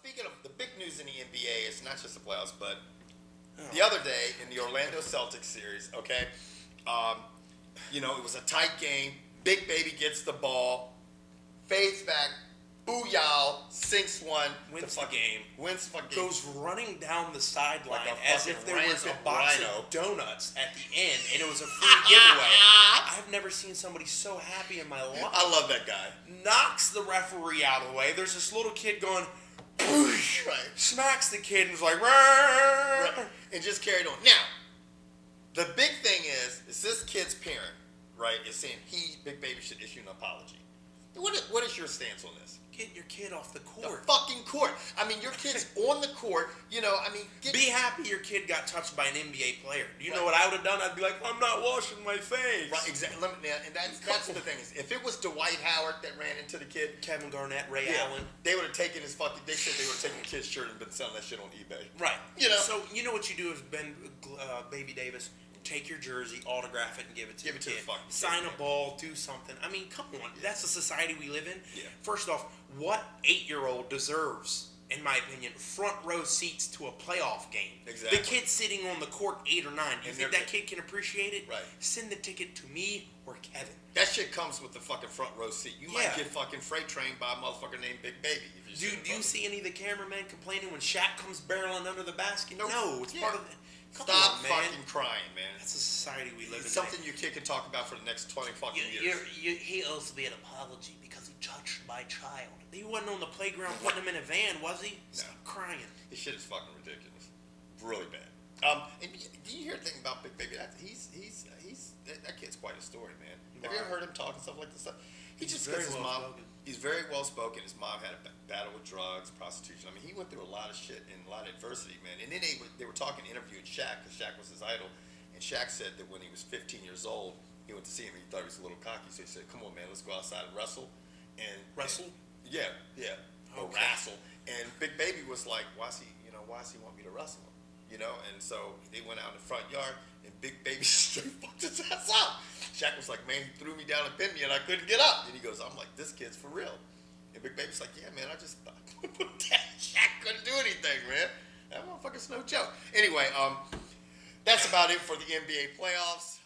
speaking of the big news in the NBA, it's not just the playoffs, but the other day in the Orlando Celtics series, okay, it was a tight game. Big Baby gets the ball, fades back, booyah, sinks one, wins the game, goes running down the sideline like as if there was a box of donuts at the end, and it was a free giveaway. I've never seen somebody so happy in my life. I love that guy. Knocks the referee out of the way. There's this little kid going, right. Smacks the kid and is like, right. And just carried on. Now, the big thing is this kid's parent, right, is saying Big Baby should issue an apology. What is your stance on this? Get your kid off the court. The fucking court. I mean, your kid's on the court. Be happy your kid got touched by an NBA player. Do you know what I would have done? I'd be like, I'm not washing my face. Right, exactly. And that's the thing is, if it was Dwight Howard that ran into the kid, Kevin Garnett, Ray Allen, they would have taken his fucking. They said they would have taken the kid's shirt and been selling that shit on eBay. Right. So you know what you do is Baby Davis. Take your jersey, autograph it, and give it to the kid. Sign a ball, do something. I mean, come on. That's the society we live in. Yeah. First off, what 8-year-old deserves, in my opinion, front row seats to a playoff game? Exactly. The kid sitting on the court 8 or 9. You think that kid can appreciate it? Right. Send the ticket to me or Kevin. That shit comes with the fucking front row seat. You might get fucking freight trained by a motherfucker named Big Baby. Do you see any of the cameramen complaining when Shaq comes barreling under the basket? Nope. No, it's part of the... Stop fucking crying, man. That's the society we live in. It's something your kid can talk about for the next 20 fucking years. He owes me an apology because he touched my child. He wasn't on the playground putting him in a van, was he? No. Stop crying. This shit is fucking ridiculous. Really bad. And do you hear a thing about Big Baby? That kid's quite a story, man. Have you ever heard him talk and stuff like this stuff? He's very well spoken. His mom had a battle with drugs, prostitution. I mean, he went through a lot of shit and a lot of adversity, man. And then they were talking, interviewing Shaq, because Shaq was his idol. And Shaq said that when he was 15 years old, he went to see him. He thought he was a little cocky, so he said, "Come on, man, let's go outside and wrestle." Wrestle? Yeah. Or wrestle. And Big Baby was like, why does he want me to wrestle him? And so they went out in the front yard, and Big Baby straight fucked his ass up. Shaq was like, man, he threw me down and pinned me, and I couldn't get up. And he goes, I'm like, this kid's for real. And Big Baby's like, yeah, man, I just thought Shaq couldn't do anything, man. That motherfucker's no joke. Anyway, that's about it for the NBA playoffs.